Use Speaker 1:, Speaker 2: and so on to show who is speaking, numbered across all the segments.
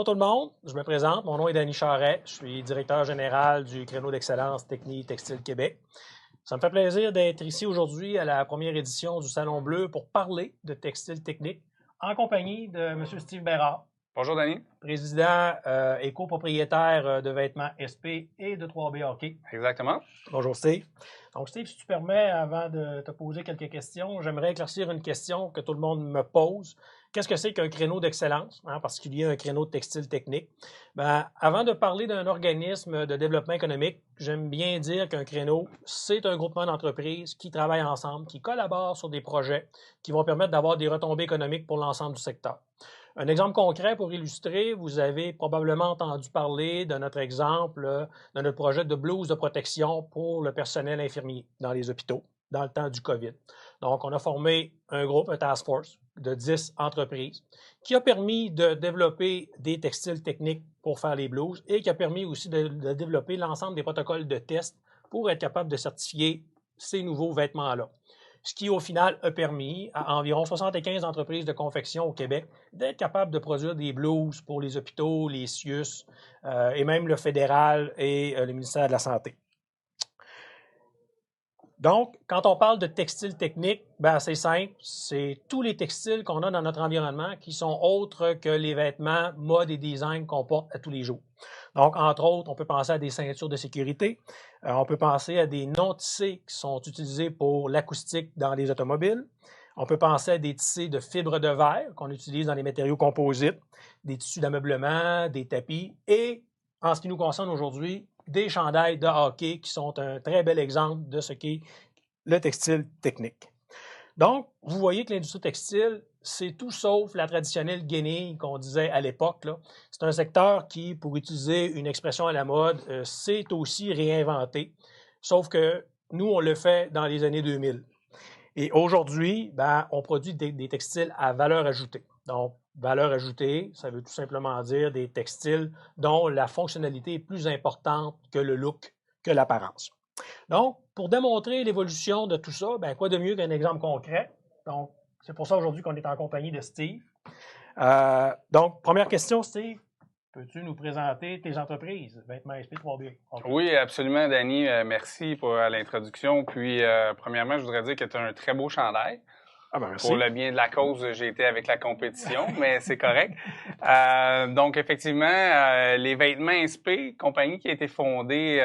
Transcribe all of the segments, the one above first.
Speaker 1: Bonjour tout le monde, je me présente, mon nom est Danny Charret, je suis directeur général du créneau d'excellence Technie Textile Québec. Ça me fait plaisir d'être ici aujourd'hui à la première édition du Salon Bleu pour parler de textile technique en compagnie de M. Steve Bérard.
Speaker 2: Bonjour Danny.
Speaker 1: Président et copropriétaire de vêtements SP et de 3B Hockey.
Speaker 2: Exactement.
Speaker 1: Bonjour Steve. Donc Steve, si tu permets, avant de te poser quelques questions, j'aimerais éclaircir une question que tout le monde me pose. Qu'est-ce que c'est qu'un créneau d'excellence, parce qu'il y a un créneau de textile technique? Avant de parler d'un organisme de développement économique, j'aime bien dire qu'un créneau, c'est un groupement d'entreprises qui travaillent ensemble, qui collaborent sur des projets qui vont permettre d'avoir des retombées économiques pour l'ensemble du secteur. Un exemple concret pour illustrer, vous avez probablement entendu parler de notre exemple, de notre projet de blouse de protection pour le personnel infirmier dans les hôpitaux dans le temps du COVID. Donc, on a formé un groupe, un task force de 10 entreprises qui a permis de développer des textiles techniques pour faire les blouses et qui a permis aussi de développer l'ensemble des protocoles de test pour être capable de certifier ces nouveaux vêtements-là. Ce qui, au final, a permis à environ 75 entreprises de confection au Québec d'être capables de produire des blouses pour les hôpitaux, les CIUS et même le fédéral et le ministère de la Santé. Donc, quand on parle de textile technique, c'est simple, c'est tous les textiles qu'on a dans notre environnement qui sont autres que les vêtements, mode et design qu'on porte à tous les jours. Donc, entre autres, on peut penser à des ceintures de sécurité, on peut penser à des non-tissés qui sont utilisés pour l'acoustique dans les automobiles, on peut penser à des tissés de fibres de verre qu'on utilise dans les matériaux composites, des tissus d'ameublement, des tapis et, en ce qui nous concerne aujourd'hui, des chandails de hockey qui sont un très bel exemple de ce qu'est le textile technique. Donc, vous voyez que l'industrie textile, c'est tout sauf la traditionnelle guenille qu'on disait à l'époque. C'est un secteur qui, pour utiliser une expression à la mode, s'est aussi réinventé. Sauf que nous, on le fait dans les années 2000. Et aujourd'hui, on produit des textiles à valeur ajoutée. Donc, valeur ajoutée, ça veut tout simplement dire des textiles dont la fonctionnalité est plus importante que le look, que l'apparence. Donc, pour démontrer l'évolution de tout ça, quoi de mieux qu'un exemple concret? Donc, c'est pour ça aujourd'hui qu'on est en compagnie de Steve. Donc, première question, Steve. Peux-tu nous présenter tes entreprises, Vêtements SP 3B?
Speaker 2: Okay. Oui, absolument, Danny. Merci pour l'introduction. Puis, premièrement, je voudrais dire que tu as un très beau chandail.
Speaker 1: Merci.
Speaker 2: Pour le bien de la cause, j'ai été avec la compétition, mais c'est correct. Donc, effectivement, les Vêtements SP, compagnie qui a été fondée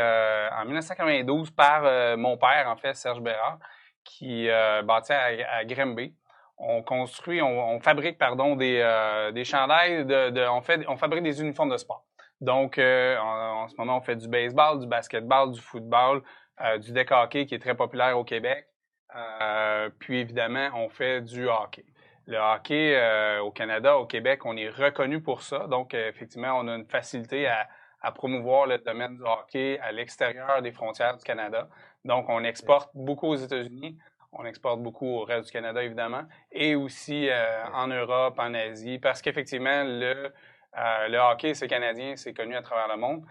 Speaker 2: en 1992 par mon père, en fait, Serge Bérard, qui bâtit à Grimby. On construit, on fabrique, des chandails, on fabrique des uniformes de sport. Donc, en ce moment, on fait du baseball, du basketball, du football, du deck hockey qui est très populaire au Québec. Puis, évidemment, on fait du hockey. Le hockey au Canada, au Québec, on est reconnu pour ça. Donc, effectivement, on a une facilité à promouvoir le domaine du hockey à l'extérieur des frontières du Canada. Donc, on exporte beaucoup aux États-Unis. On exporte beaucoup au reste du Canada, évidemment, et aussi en Europe, en Asie, parce qu'effectivement, le hockey, c'est canadien, c'est connu à travers le monde.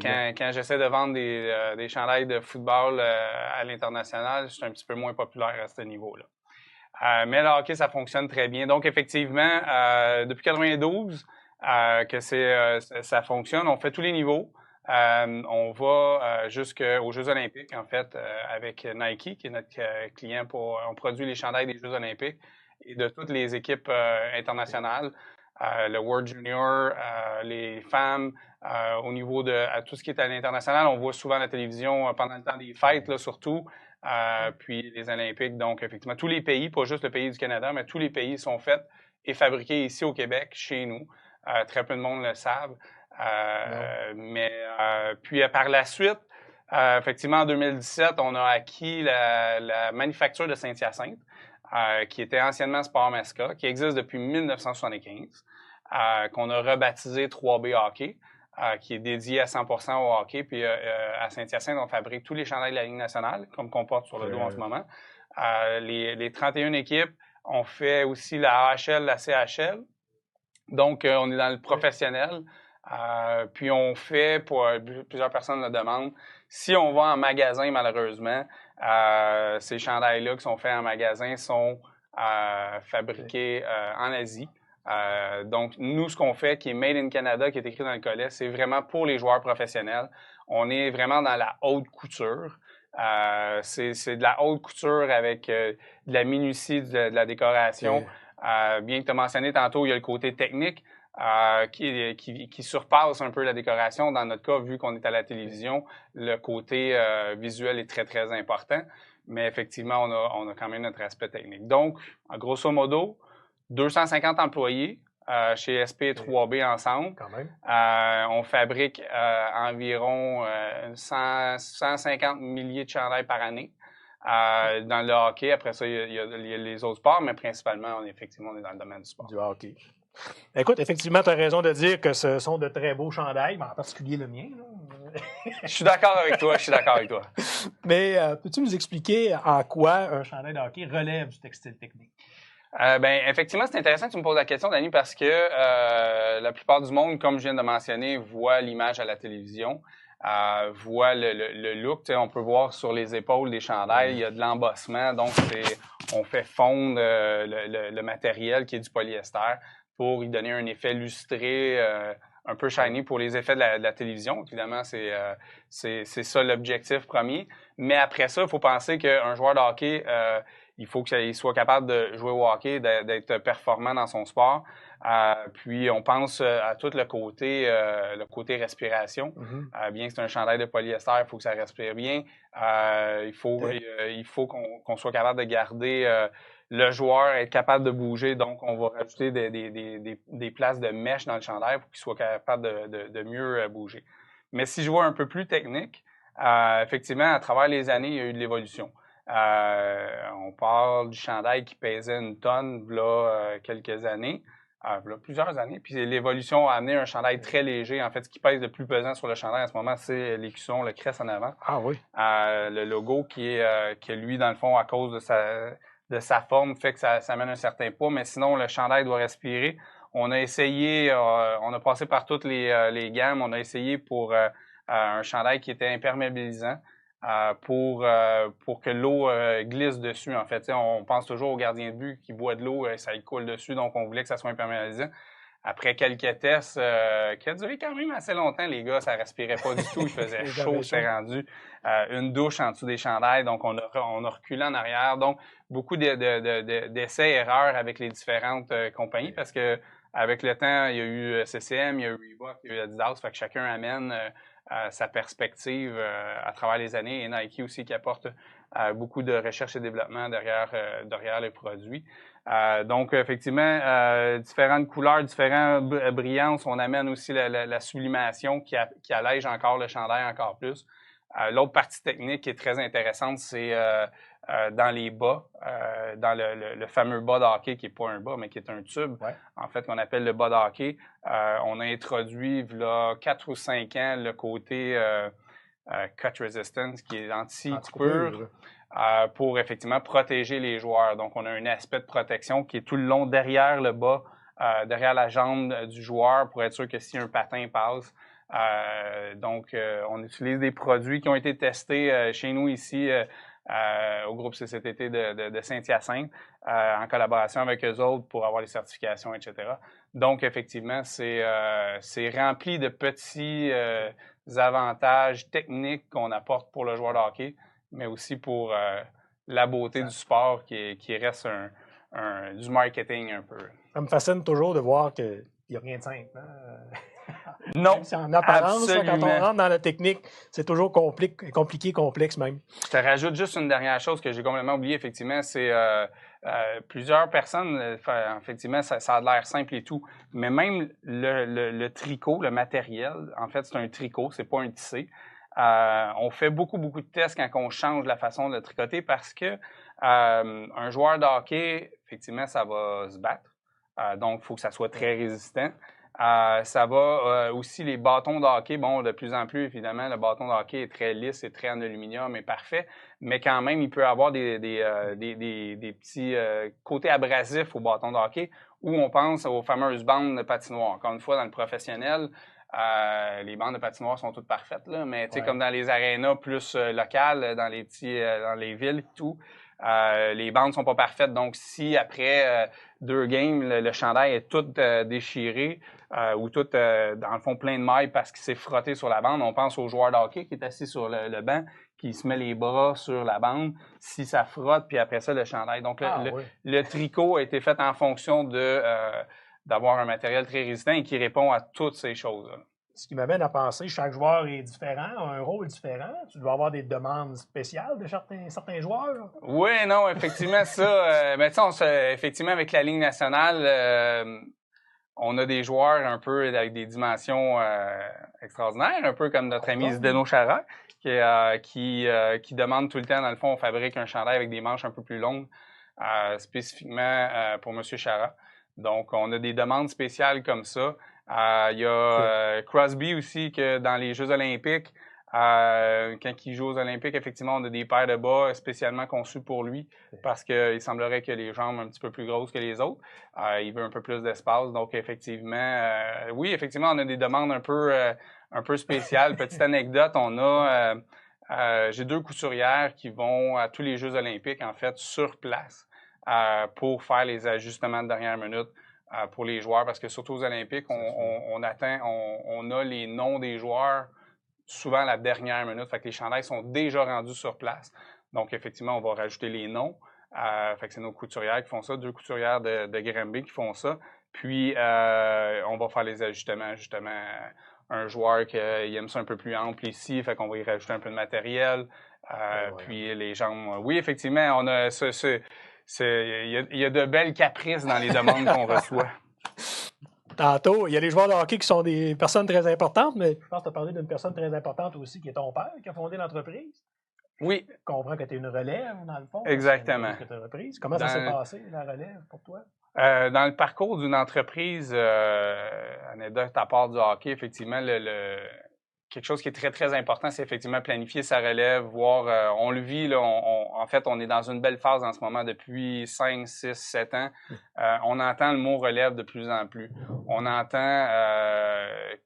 Speaker 2: Quand j'essaie de vendre des chandails de football à l'international, je suis un petit peu moins populaire à ce niveau-là. Mais le hockey, ça fonctionne très bien. Donc, effectivement, depuis 92 que ça fonctionne, on fait tous les niveaux. On va jusqu'aux Jeux olympiques, en fait, avec Nike, qui est notre client on produit les chandails des Jeux olympiques et de toutes les équipes internationales, le World Junior, les femmes, au niveau de tout ce qui est à l'international. On voit souvent à la télévision pendant le temps des fêtes, là, surtout, puis les Olympiques. Donc, effectivement, tous les pays, pas juste le pays du Canada, mais tous les pays sont faits et fabriqués ici au Québec, chez nous. Très peu de monde le savent. Puis par la suite, effectivement, en 2017, on a acquis la manufacture de Saint-Hyacinthe, qui était anciennement Sport Masca, qui existe depuis 1975, qu'on a rebaptisé 3B Hockey, qui est dédié à 100% au hockey. Puis à Saint-Hyacinthe, on fabrique tous les chandails de la Ligue nationale, comme qu'on porte sur le dos en ce moment. Les 31 équipes, on fait aussi la AHL, la CHL. Donc, on est dans le professionnel. Puis on fait, pour plusieurs personnes le demandent, si on va en magasin, malheureusement, ces chandails-là qui sont faits en magasin sont fabriqués en Asie. Donc, nous, ce qu'on fait, qui est Made in Canada, qui est écrit dans le collet, c'est vraiment pour les joueurs professionnels. On est vraiment dans la haute couture. C'est de la haute couture avec de la minutie, de la décoration. Bien que tu as mentionné tantôt, il y a le côté technique qui surpasse un peu la décoration. Dans notre cas, vu qu'on est à la télévision, le côté visuel est très, très important. Mais effectivement, on a quand même notre aspect technique. Donc, en grosso modo, 250 employés chez SP3B ensemble.
Speaker 1: Quand même.
Speaker 2: On fabrique environ 150 milliers de chandails par année. Dans le hockey, après ça, il y a les autres sports, mais principalement, on est dans le domaine du sport.
Speaker 1: Du hockey. Écoute, effectivement, tu as raison de dire que ce sont de très beaux chandails, mais en particulier le mien.
Speaker 2: Je suis d'accord avec toi,
Speaker 1: Mais peux-tu nous expliquer en quoi un chandail de hockey relève du textile technique?
Speaker 2: Effectivement, c'est intéressant que tu me poses la question, Danny, parce que la plupart du monde, comme je viens de mentionner, voit l'image à la télévision, voit le look. On peut voir sur les épaules des chandails, il y a de l'embossement, donc on fait fondre le matériel qui est du polyester pour y donner un effet lustré, un peu shiny pour les effets de la télévision. Évidemment, c'est ça l'objectif premier. Mais après ça, il faut penser qu'un joueur de hockey, il faut qu'il soit capable de jouer au hockey, d'être performant dans son sport. Puis on pense à tout le côté respiration. Bien que c'est un chandail de polyester, il faut que ça respire bien. Il faut qu'on soit capable de garder le joueur, être capable de bouger. Donc, on va rajouter des places de mèche dans le chandail pour qu'il soit capable de mieux bouger. Mais si je vois un peu plus technique, effectivement, à travers les années, il y a eu de l'évolution. On parle du chandail qui pesait 1 tonne là quelques années, là, plusieurs années. Puis l'évolution a amené un chandail très léger. En fait, ce qui pèse le plus pesant sur le chandail en ce moment, c'est l'écusson, le crest en avant.
Speaker 1: Ah oui.
Speaker 2: Le logo qui lui, dans le fond, à cause de sa forme, fait que ça amène un certain poids. Mais sinon, le chandail doit respirer. On a essayé, on a passé par toutes les gammes. On a essayé pour un chandail qui était imperméabilisant. Pour que l'eau glisse dessus, en fait. On pense toujours au gardien de but qui boit de l'eau, ça lui coule dessus, donc on voulait que ça soit imperméabilisant. Après quelques tests qui a duré quand même assez longtemps, les gars, ça respirait pas du tout, il faisait chaud, c'est rendu une douche en dessous des chandails, donc on a reculé en arrière. Donc, beaucoup d'essais-erreurs avec les différentes compagnies, parce que avec le temps, il y a eu CCM, il y a eu Reebok, il y a eu Adidas, fait que chacun amène sa perspective à travers les années, et Nike aussi qui apporte beaucoup de recherche et développement derrière les produits. Donc, effectivement, différentes couleurs, différentes brillances. On amène aussi la sublimation qui allège encore le chandail encore plus. L'autre partie technique qui est très intéressante, c'est dans les bas, dans le fameux bas de hockey qui n'est pas un bas, mais qui est un tube, en fait, qu'on appelle le bas de hockey. On a introduit, il y a 4 ou 5 ans, le côté cut resistance, qui est anti-coupure, pour effectivement protéger les joueurs. Donc, on a un aspect de protection qui est tout le long derrière le bas, derrière la jambe du joueur, pour être sûr que si un patin passe. Donc, on utilise des produits qui ont été testés chez nous ici, au groupe CCTT de Saint-Hyacinthe, en collaboration avec eux autres pour avoir les certifications, etc. Donc, effectivement, c'est rempli de petits avantages techniques qu'on apporte pour le joueur de hockey, mais aussi pour la beauté du sport qui reste du marketing un peu.
Speaker 1: Ça me fascine toujours de voir qu'il n'y a rien de simple.
Speaker 2: Non,
Speaker 1: même si en apparence, là, quand on rentre dans la technique, c'est toujours compliqué, complexe même.
Speaker 2: Je te rajoute juste une dernière chose que j'ai complètement oublié, effectivement, c'est plusieurs personnes, effectivement, ça a l'air simple et tout, mais même le tricot, le matériel, en fait, c'est un tricot, c'est pas un tissé. On fait beaucoup de tests quand on change la façon de tricoter parce que un joueur de hockey, effectivement, ça va se battre. Donc, il faut que ça soit très résistant. Ça va aussi les bâtons de hockey. Bon, de plus en plus, évidemment, le bâton de hockey est très lisse et très en aluminium et parfait, mais quand même, il peut avoir des petits côtés abrasifs au bâton de hockey où on pense aux fameuses bandes de patinoire. Encore une fois, dans le professionnel, les bandes de patinoire sont toutes parfaites, là, mais tu sais, comme dans les arénas plus locales, dans les villes et tout, Les bandes sont pas parfaites. Donc, si après 2 games, le chandail est tout déchiré ou tout, dans le fond, plein de mailles parce qu'il s'est frotté sur la bande, on pense au joueur de hockey qui est assis sur le banc, qui se met les bras sur la bande, si ça frotte, puis après ça, le chandail. Donc, le tricot a été fait en fonction d'avoir un matériel très résistant et qui répond à toutes ces choses-là.
Speaker 1: Ce qui m'amène à penser, chaque joueur est différent, a un rôle différent. Tu dois avoir des demandes spéciales de certains joueurs.
Speaker 2: Oui, non, effectivement, ça. Mais tu sais, effectivement, avec la Ligue nationale, on a des joueurs un peu avec des dimensions extraordinaires, un peu comme notre ami Zdeno Chara, qui demande tout le temps, dans le fond, on fabrique un chandail avec des manches un peu plus longues, spécifiquement pour M. Chara. Donc, on a des demandes spéciales comme ça. Il y a Crosby aussi, que dans les Jeux olympiques, quand il joue aux Olympiques, effectivement, on a des paires de bas spécialement conçues pour lui parce qu'il semblerait que les jambes un petit peu plus grosses que les autres. Il veut un peu plus d'espace. Donc, effectivement, oui, effectivement, on a des demandes un peu spéciales. Petite anecdote, j'ai 2 couturières qui vont à tous les Jeux olympiques, en fait, sur place pour faire les ajustements de dernière minute pour les joueurs. Parce que surtout aux Olympiques, on a les noms des joueurs souvent à la dernière minute. Fait que les chandails sont déjà rendus sur place. Donc, effectivement, on va rajouter les noms. Fait que c'est nos couturières qui font ça, 2 couturières de Granby qui font ça. Puis, on va faire les ajustements, justement. Un joueur qui aime ça un peu plus ample ici, fait qu'on va y rajouter un peu de matériel. Puis, les jambes. Oui, effectivement, on a il y a de belles caprices dans les demandes qu'on reçoit.
Speaker 1: Tantôt, il y a les joueurs de hockey qui sont des personnes très importantes, mais je pense que tu as parlé d'une personne très importante aussi, qui est ton père, qui a fondé l'entreprise.
Speaker 2: Oui.
Speaker 1: Je comprends que tu es une relève, dans le fond.
Speaker 2: Exactement.
Speaker 1: Que tu as reprise. Comment ça s'est passé, la relève, pour toi?
Speaker 2: Dans le parcours d'une entreprise, anecdote à part du hockey, effectivement, quelque chose qui est très, très important, c'est effectivement planifier sa relève, voir, on le vit, là, en fait, on est dans une belle phase en ce moment depuis 5, 6, 7 ans. On entend le mot relève de plus en plus. On entend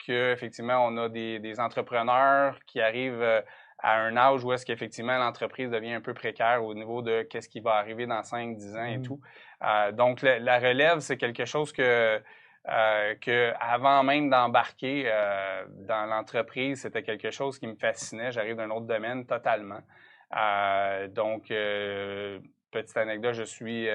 Speaker 2: qu'effectivement, on a des entrepreneurs qui arrivent à un âge où est-ce qu'effectivement l'entreprise devient un peu précaire au niveau de qu'est-ce qui va arriver dans 5, 10 ans et tout. Donc, la relève, c'est quelque chose que avant même d'embarquer dans l'entreprise, c'était quelque chose qui me fascinait. J'arrive d'un autre domaine totalement. Donc, petite anecdote, je suis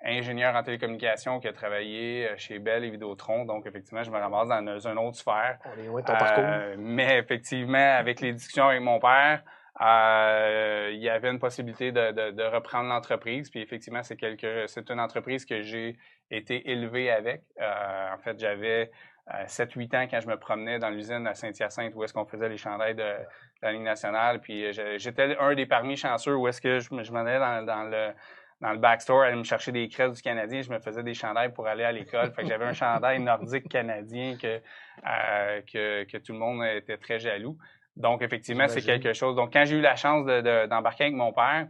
Speaker 2: ingénieur en télécommunication qui a travaillé chez Bell et Vidéotron. Donc, effectivement, je me ramasse dans une autre sphère.
Speaker 1: On est loin de ton parcours.
Speaker 2: Mais effectivement, avec les discussions avec mon père, il y avait une possibilité de reprendre l'entreprise. Puis effectivement, c'est une entreprise que j'ai été élevé avec. En fait, j'avais 7-8 ans quand je me promenais dans l'usine à Saint-Hyacinthe où est-ce qu'on faisait les chandails de la Ligue nationale. Puis j'étais un des parmi chanceux où est-ce que je m'en allais dans le backstore, aller me chercher des crêpes du Canadien. Je me faisais des chandails pour aller à l'école. Fait que j'avais un chandail nordique canadien que tout le monde était très jaloux. Donc, effectivement, c'est quelque chose. Donc, quand j'ai eu la chance d'embarquer avec mon père,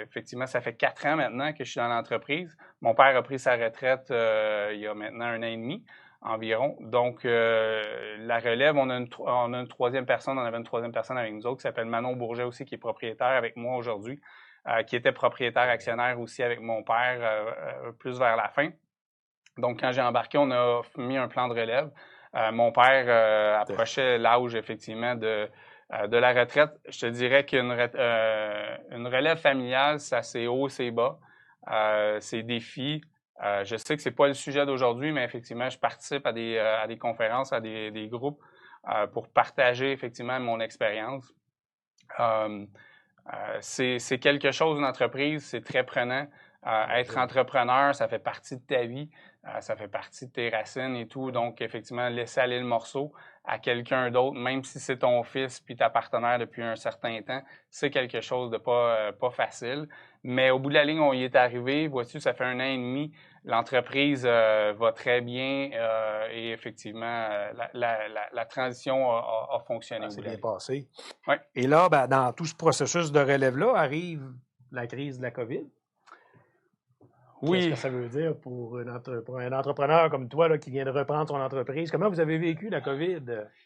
Speaker 2: effectivement, ça fait 4 ans maintenant que je suis dans l'entreprise. Mon père a pris sa retraite il y a maintenant 1 an et demi environ. Donc, la relève, on a une troisième personne, on avait une troisième personne avec nous autres qui s'appelle Manon Bourget aussi, qui est propriétaire avec moi aujourd'hui, qui était propriétaire actionnaire aussi avec mon père plus vers la fin. Donc, quand j'ai embarqué, on a mis un plan de relève. Mon père approchait l'âge, effectivement, de la retraite. Je te dirais qu'une relève familiale, ça c'est haut, c'est bas. C'est défis. Je sais que c'est pas le sujet d'aujourd'hui, mais effectivement, je participe à des conférences, à des groupes pour partager, effectivement, mon expérience. C'est quelque chose, une entreprise, c'est très prenant. Être entrepreneur, ça fait partie de ta vie, ça fait partie de tes racines et tout. Donc, effectivement, laisser aller le morceau à quelqu'un d'autre, même si c'est ton fils puis ta partenaire depuis un certain temps, c'est quelque chose de pas facile. Mais au bout de la ligne, on y est arrivé. Vois-tu, ça fait 1 an et demi. L'entreprise va très bien et effectivement, la transition a fonctionné.
Speaker 1: C'est bien passé.
Speaker 2: Ouais.
Speaker 1: Et là, dans tout ce processus de relève-là, arrive la crise de la COVID. Qu'est-ce
Speaker 2: Oui,
Speaker 1: que ça veut dire pour, pour un entrepreneur comme toi là, qui vient de reprendre son entreprise? Comment vous avez vécu la COVID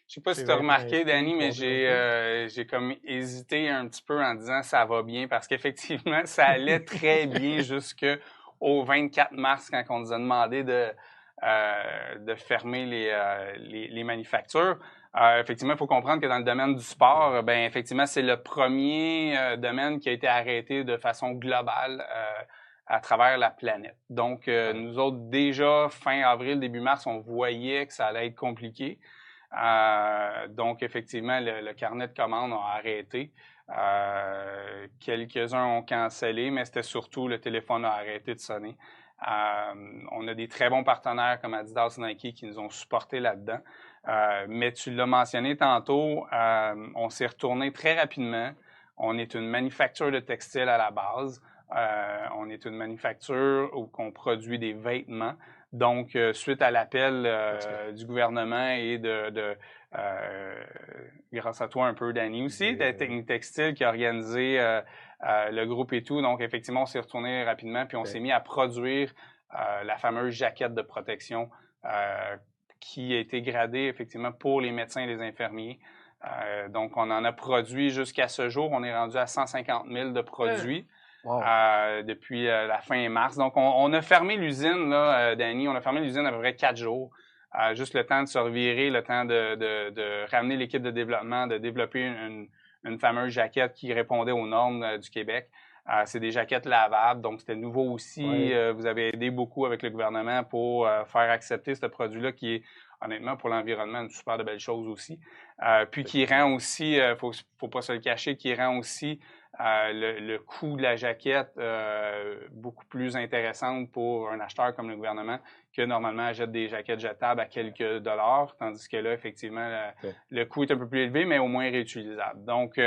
Speaker 2: je sais pas si
Speaker 1: chez
Speaker 2: tu as
Speaker 1: Vêtements
Speaker 2: remarqué,
Speaker 1: SP,
Speaker 2: Danny, mais
Speaker 1: Cordon SP?
Speaker 2: j'ai comme hésité un petit peu en disant ça va bien parce qu'effectivement, ça allait très bien jusqu'au 24 mars quand on nous a demandé de fermer les manufactures. Effectivement, il faut comprendre que dans le domaine du sport, ben effectivement, c'est le premier domaine qui a été arrêté de façon globale à travers la planète. Donc, nous autres, déjà, fin avril, début mars, on voyait que ça allait être compliqué. Donc, effectivement, le carnet de commandes a arrêté. Quelques-uns ont cancellé, mais c'était surtout le téléphone a arrêté de sonner. On a des très bons partenaires comme Adidas, Nike qui nous ont supportés là-dedans. Mais tu l'as mentionné tantôt, on s'est retourné très rapidement. On est une manufacture de textile à la base. On est une manufacture où on produit des vêtements. Donc, suite à l'appel du gouvernement et grâce à toi un peu, Danny aussi, de Technique Textile qui a organisé le groupe et tout. Donc, effectivement, on s'est retourné rapidement puis on s'est mis à produire la fameuse jaquette de protection qui a été gradée effectivement pour les médecins et les infirmiers. Donc, on en a produit jusqu'à ce jour. On est rendu à 150 000 de produits.
Speaker 1: Wow.
Speaker 2: Depuis la fin mars. Donc, on a fermé l'usine, là, Danny, on a fermé l'usine à peu près 4 jours. Juste le temps de se revirer, le temps de ramener l'équipe de développement, de développer une fameuse jaquette qui répondait aux normes du Québec. C'est des jaquettes lavables, donc c'était nouveau aussi.
Speaker 1: Ouais.
Speaker 2: Vous avez aidé beaucoup avec le gouvernement pour faire accepter ce produit-là qui est, honnêtement, pour l'environnement, une super de belle chose aussi. Puis qui rend aussi, faut pas se le cacher, qui rend aussi le coût de la jaquette beaucoup plus intéressante pour un acheteur comme le gouvernement que normalement achète des jaquettes jetables à quelques dollars, tandis que là, effectivement, le coût est un peu plus élevé, mais au moins réutilisable. Donc,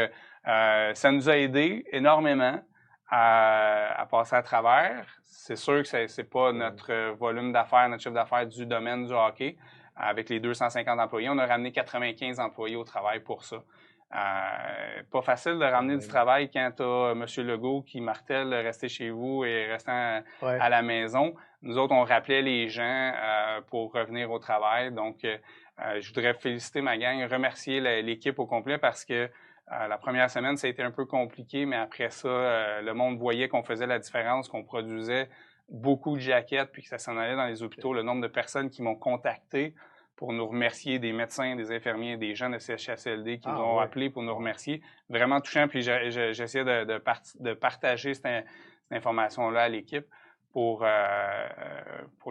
Speaker 2: ça nous a aidé énormément à passer à travers. C'est sûr que c'est pas notre volume d'affaires, notre chiffre d'affaires du domaine du hockey. Avec les 250 employés, on a ramené 95 employés au travail pour ça. Pas facile de ramener du travail quand tu as M. Legault qui martèle rester chez vous et restant à la maison. Nous autres, on rappelait les gens pour revenir au travail. Donc, je voudrais féliciter ma gang, remercier l'équipe au complet parce que la première semaine, ça a été un peu compliqué, mais après ça, le monde voyait qu'on faisait la différence, qu'on produisait beaucoup de jaquettes puis que ça s'en allait dans les hôpitaux. Le nombre de personnes qui m'ont contacté pour nous remercier, des médecins, des infirmiers, des gens de CHSLD qui nous ont appelés pour nous remercier. Vraiment touchant. Puis j'essayais de partager cette information-là à l'équipe pour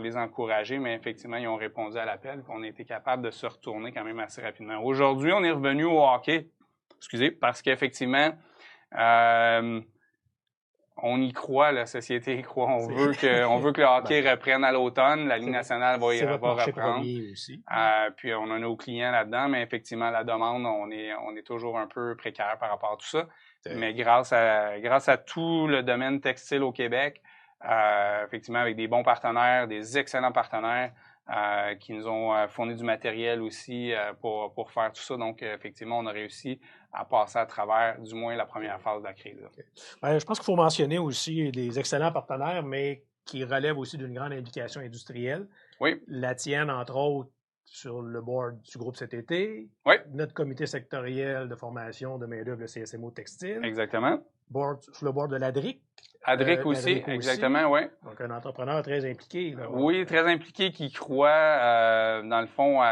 Speaker 2: les encourager. Mais effectivement, ils ont répondu à l'appel. On a été capable de se retourner quand même assez rapidement. Aujourd'hui, on est revenu au hockey. Excusez, parce qu'effectivement, on y croit, la société y croit. On veut que le hockey reprenne à l'automne. La Ligue nationale va reprendre.
Speaker 1: Aussi.
Speaker 2: Puis on a nos clients là-dedans, mais effectivement, la demande, on est toujours un peu précaire par rapport à tout ça. Mais grâce à tout le domaine textile au Québec, effectivement, avec des bons partenaires, des excellents partenaires, qui nous ont fourni du matériel aussi pour faire tout ça. Donc, effectivement, on a réussi à passer à travers, du moins, la première phase de la crise.
Speaker 1: Okay. Je pense qu'il faut mentionner aussi des excellents partenaires, mais qui relèvent aussi d'une grande implication industrielle.
Speaker 2: Oui.
Speaker 1: La tienne, entre autres, sur le board du groupe cet été.
Speaker 2: Oui.
Speaker 1: Notre comité sectoriel de formation de main-d'œuvre, le CSMO Textile.
Speaker 2: Exactement.
Speaker 1: Sur le board de l'ADRIC.
Speaker 2: ADRIC aussi, exactement, oui.
Speaker 1: Donc, un entrepreneur très impliqué. Là,
Speaker 2: oui, très impliqué, qui croit, dans le fond,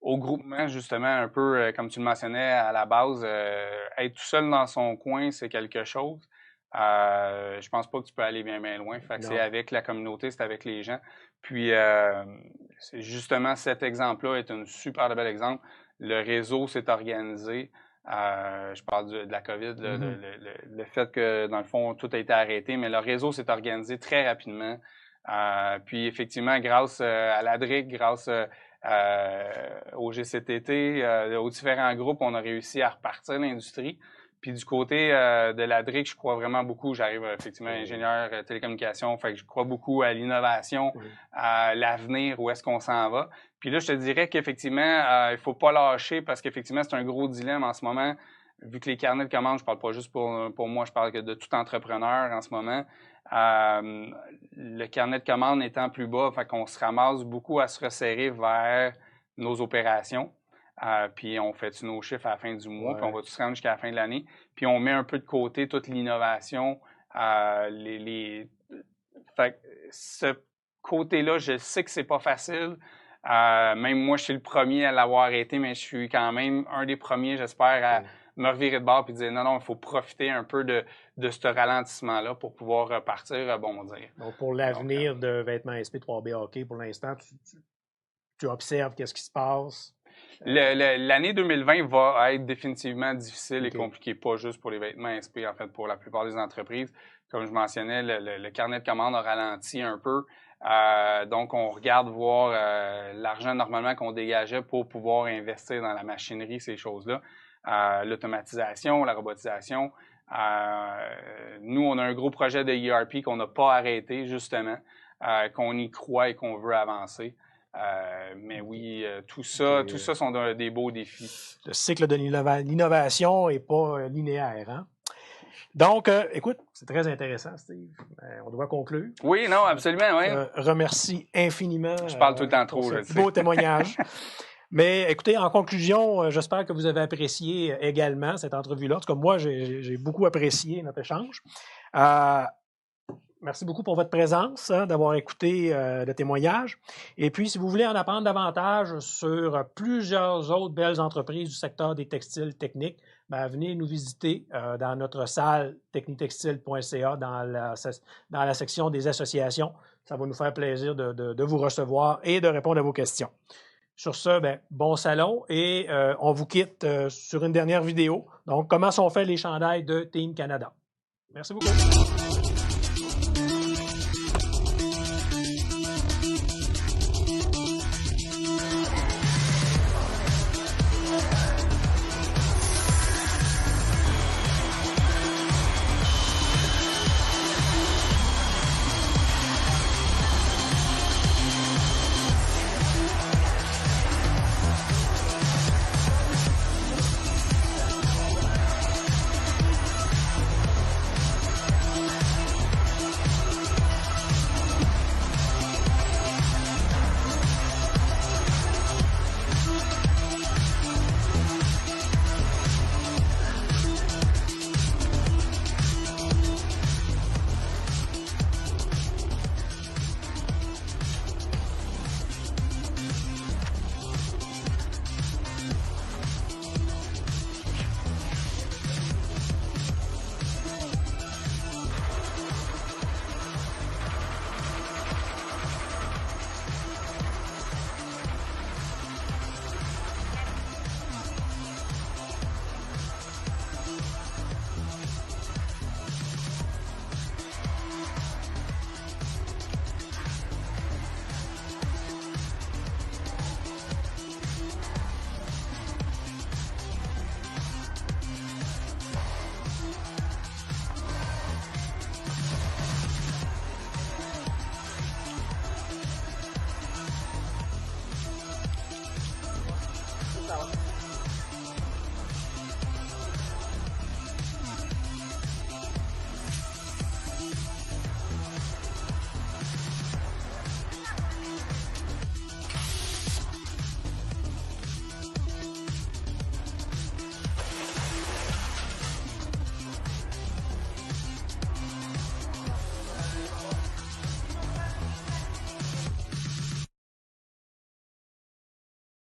Speaker 2: au groupement, justement, un peu, comme tu le mentionnais à la base, être tout seul dans son coin, c'est quelque chose. Je pense pas que tu peux aller bien, bien loin. Fait que c'est avec la communauté, c'est avec les gens. Puis, c'est justement, cet exemple-là est un super bel exemple. Le réseau s'est organisé. Je parle de la COVID, le fait que, dans le fond, tout a été arrêté, mais le réseau s'est organisé très rapidement. Puis, effectivement, grâce à l'ADRIC, grâce au GCTT, aux différents groupes, on a réussi à repartir l'industrie. Puis du côté de l'ADRIC, je crois vraiment beaucoup. J'arrive effectivement ingénieur télécommunications, fait que je crois beaucoup à l'innovation, à l'avenir, où est-ce qu'on s'en va. Puis là, je te dirais qu'effectivement, il faut pas lâcher parce qu'effectivement, c'est un gros dilemme en ce moment. vu que les carnets de commandes, je parle pas juste pour moi, je parle que de tout entrepreneur en ce moment, le carnet de commandes étant plus bas, fait qu'on se ramasse beaucoup à se resserrer vers nos opérations. Puis on fait nos chiffres à la fin du mois, puis on va tout se rendre jusqu'à la fin de l'année. Puis on met un peu de côté toute l'innovation, Fait que ce côté-là, je sais que c'est pas facile. Même moi, je suis le premier à l'avoir été, mais je suis quand même un des premiers, j'espère, à me revirer de bord et dire non, il faut profiter un peu de ce ralentissement-là pour pouvoir repartir, bon, on va dire.
Speaker 1: Donc, pour l'avenir de Vêtements SP 3B Hockey, pour l'instant, tu observes qu'est-ce qui se passe?
Speaker 2: L'année 2020 va être définitivement difficile et compliquée, pas juste pour les vêtements SP, en fait, pour la plupart des entreprises. Comme je mentionnais, le carnet de commandes a ralenti un peu. Donc, on regarde voir l'argent normalement qu'on dégageait pour pouvoir investir dans la machinerie, ces choses-là. L'automatisation, la robotisation. Nous, on a un gros projet de ERP qu'on n'a pas arrêté, justement, qu'on y croit et qu'on veut avancer. Mais oui, tout ça sont des beaux défis.
Speaker 1: Le cycle de l'innovation n'est pas linéaire, hein? Donc, écoute, c'est très intéressant, Steve. On doit conclure.
Speaker 2: Oui, non, absolument, oui.
Speaker 1: Remercie infiniment.
Speaker 2: Je parle tout le temps trop,
Speaker 1: je sais. Beau témoignage. Mais écoutez, en conclusion, j'espère que vous avez apprécié également cette entrevue-là. En tout cas, moi, j'ai beaucoup apprécié notre échange. Merci beaucoup pour votre présence, d'avoir écouté le témoignage. Et puis, si vous voulez en apprendre davantage sur plusieurs autres belles entreprises du secteur des textiles techniques, venez nous visiter dans notre salle technitextile.ca dans la section des associations. Ça va nous faire plaisir de vous recevoir et de répondre à vos questions. Sur ce, bon salon et on vous quitte sur une dernière vidéo. Donc, comment sont faits les chandails de Team Canada. Merci beaucoup.